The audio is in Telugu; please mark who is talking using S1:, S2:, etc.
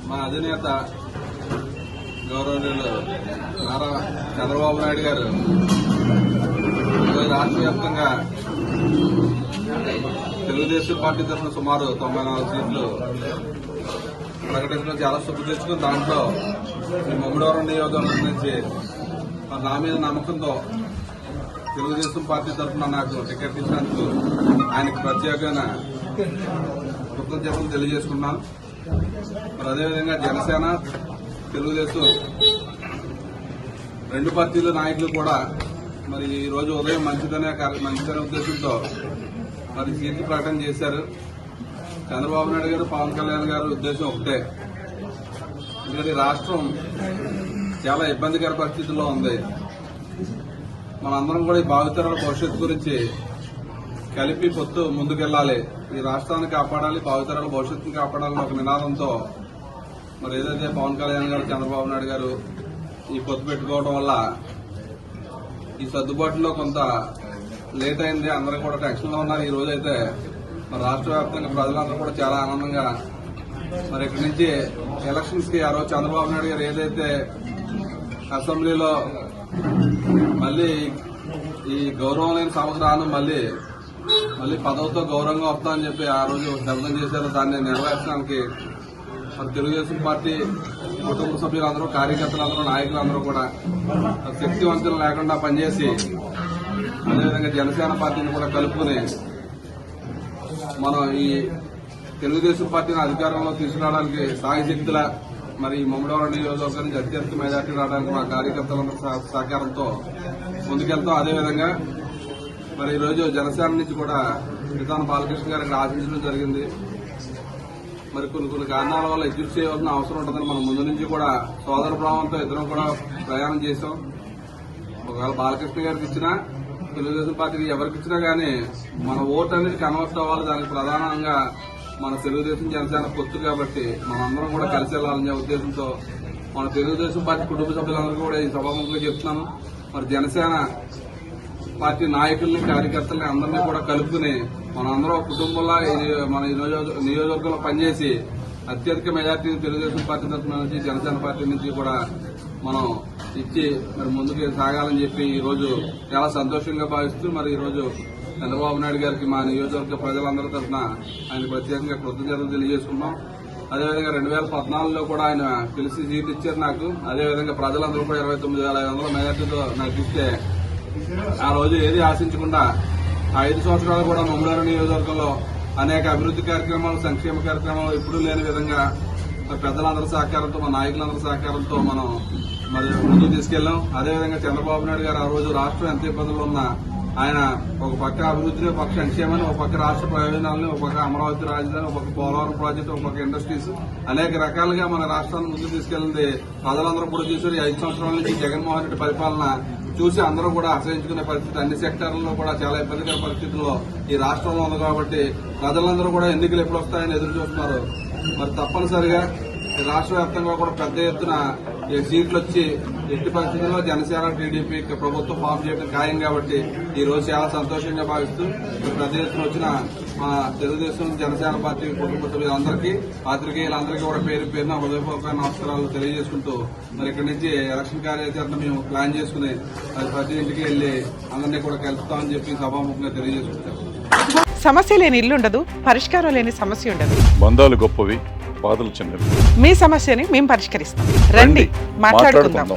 S1: మా అధినేత గౌరవనీయులు నారా చంద్రబాబు నాయుడు గారు రాష్ట్ర వ్యాప్తంగా తెలుగుదేశం పార్టీ తరఫున సుమారు 94 సీట్లు ప్రకటించడం చాలా శుభ తెచ్చుకుని దాంట్లో మమ్మడివరం నియోజకవర్గం నుంచి నా మీద నమ్మకంతో తెలుగుదేశం పార్టీ తరఫున నాకు టికెట్ ఇచ్చినందుకు ఆయనకు ప్రత్యేకమైన కృతజ్ఞతలు తెలియజేసుకున్నాను. మరి అదేవిధంగా జనసేన తెలుగుదేశం రెండు పార్టీల నాయకులు కూడా మరి ఈ రోజు ఉదయం మంచిదనే ఉద్దేశంతో మరి సీట్లు ప్రకటన చేశారు. చంద్రబాబు నాయుడు గారు, పవన్ కళ్యాణ్ గారి ఉద్దేశం ఒకటే, ఎందుకంటే రాష్ట్రం చాలా ఇబ్బందికర పరిస్థితుల్లో ఉంది. మనందరం కూడా ఈ భావితరాల భవిష్యత్తు గురించి కలిపి పొత్తు ముందుకెళ్లాలి, ఈ రాష్ట్రాన్ని కాపాడాలి, భావితరాల భవిష్యత్తుని కాపాడాలని ఒక నినాదంతో మరి ఏదైతే పవన్ కళ్యాణ్ గారు, చంద్రబాబు నాయుడు గారు ఈ పొత్తు పెట్టుకోవడం వల్ల ఈ సర్దుబాటులో కొంత లేట్ అయింది. అందరూ కూడా టెన్షన్ లో ఉన్నారు. ఈ రోజైతే మరి రాష్ట్ర వ్యాప్తంగా ప్రజలందరూ కూడా చాలా ఆనందంగా మరి ఇక్కడి నుంచి ఎలక్షన్స్ కి ఆ రోజు చంద్రబాబు నాయుడు గారు ఏదైతే అసెంబ్లీలో మళ్లీ ఈ గౌరవం లేని సంవత్సరాన్ని మళ్లీ పదవితో గౌరవంగా వస్తామని చెప్పి ఆ రోజు శబ్దం చేశారు. దాన్ని నెరవేర్చడానికి మరి తెలుగుదేశం పార్టీ కుటుంబ సభ్యులందరూ, కార్యకర్తలందరూ, నాయకులందరూ కూడా శక్తివంతులు లేకుండా పనిచేసి అదేవిధంగా జనసేన పార్టీని కూడా కలుపుకుని మనం ఈ తెలుగుదేశం పార్టీని అధికారంలో తీసుకురావడానికి సాయశక్తుల మరి మమ్మడివరం నియోజకవర్గం నుంచి అత్యధిక మెజార్టీ రావడానికి మా కార్యకర్తలందరూ సహకారంతో ముందుకెళ్తాం. అదేవిధంగా మరి ఈరోజు జనసేన నుంచి కూడా విధాన బాలకృష్ణ గారికి ఆశించడం జరిగింది. మరి కొన్ని కారణాల వల్ల ఎదురు చేయవలసిన అవసరం ఉంటుందని మనం ముందు నుంచి కూడా సోదర భావంతో ఇద్దరం కూడా ప్రయాణం చేశాం. ఒకవేళ బాలకృష్ణ గారికి ఇచ్చినా, తెలుగుదేశం పార్టీకి ఎవరికి ఇచ్చినా గానీ మన ఓటు అనేది కన్వర్ట్ అవ్వాలి. దానికి ప్రధానంగా మన తెలుగుదేశం జనసేన పొత్తు కాబట్టి మనందరం కూడా కలిసి వెళ్లాలనే ఉద్దేశంతో మన తెలుగుదేశం పార్టీ కుటుంబ సభ్యులందరూ కూడా ఈ సభాముఖంగా చెప్తున్నాను. మరి జనసేన పార్టీ నాయకుల్ని, కార్యకర్తల్ని అందరినీ కూడా కలుపుకుని మనందరం కుటుంబంలో మన నియోజకవర్గంలో పనిచేసి అత్యధిక మెజార్టీని తెలుగుదేశం పార్టీ తరఫున నుంచి, జనసేన పార్టీ నుంచి కూడా మనం ఇచ్చి మరి ముందుకు సాగాలని చెప్పి ఈ రోజు చాలా సంతోషంగా భావిస్తూ మరి ఈ రోజు చంద్రబాబు నాయుడు గారికి మా నియోజకవర్గ ప్రజలందరి తరఫున ఆయన ప్రత్యేకంగా కృతజ్ఞతలు తెలియజేసుకున్నాం. అదేవిధంగా 2014లో కూడా ఆయన పిలిచి సీట్లు ఇచ్చారు నాకు. అదేవిధంగా ప్రజలందరూ కూడా 29,500 మెజార్టీతో నాకు ఇస్తే ఆ రోజు ఏది ఆశించకుండా 5 సంవత్సరాలు కూడా మమ్మడివరం నియోజకవర్గంలో అనేక అభివృద్ది కార్యక్రమాలు, సంక్షేమ కార్యక్రమాలు ఎప్పుడూ లేని విధంగా పెద్దలందరి సహకారంతో, మన నాయకులందరి సహకారంతో మనం మరి ముందుకు తీసుకెళ్లాం. అదేవిధంగా చంద్రబాబు నాయుడు గారు ఆ రోజు రాష్ట్రం ఎంత ఇబ్బందులు ఉన్నా ఆయన ఒక పక్క అభివృద్ధిని, ఒక పక్క సంక్షేమాన్ని, ఒక పక్క రాష్ట్ర ప్రయోజనాలను, ఒక పక్క అమరావతి రాజధాని, ఒక పక్క పోలవరం ప్రాజెక్టు, ఒక పక్క ఇండస్ట్రీస్ అనేక రకాలుగా మన రాష్ట్రాన్ని ముందుకు తీసుకెళ్లింది ప్రజలందరూ కూడా చూశారు. ఈ 5 సంవత్సరాల నుంచి జగన్మోహన్ రెడ్డి పరిపాలన చూసి అందరూ కూడా అసహించుకునే పరిస్థితి, అన్ని సెక్టార్లలో కూడా చాలా ఇబ్బందికర పరిస్థితుల్లో ఈ రాష్ట్రంలో ఉంది కాబట్టి ప్రజలందరూ కూడా ఎన్నికలు ఎప్పుడు వస్తాయని ఎదురు చూస్తున్నారు. మరి తప్పనిసరిగా రాష్ట్ర వ్యాప్తంగా కూడా పెద్ద ఎత్తున సీట్లు వచ్చి ఎట్టి పరిస్థితుల్లో జనసేన, టీడీపీ ప్రభుత్వం ఫామ్ చేయడం ఖాయం కాబట్టి ఈ రోజు చాలా సంతోషంగా భావిస్తూ పెద్ద ఎత్తున వచ్చిన మా తెలుగుదేశం, జనసేన పార్టీ కుటుంబ సభ్యులందరికీ, పాత్రికేయులందరికీ కూడా పేరు పేరున హృదయపూర్వక నమస్కారాలు తెలియజేసుకుంటూ మరి ఇక్కడి నుంచి ఎలక్షన్ కార్యాచరణ మేము ప్లాన్ చేసుకుని ప్రతి ఇంటికి వెళ్లి అందరినీ కూడా కలుపుతామని చెప్పి సభాముఖంగా తెలియజేసుకుంటాం.
S2: సమస్య లేని ఇల్లు ఉండదు, పరిష్కారం లేని సమస్య ఉండదు.
S3: బంధాలు గొప్పవి, బాధలు చిన్నవి.
S2: మీ సమస్యని మేము పరిష్కరిస్తాం. రండి, మాట్లాడుకుందాం.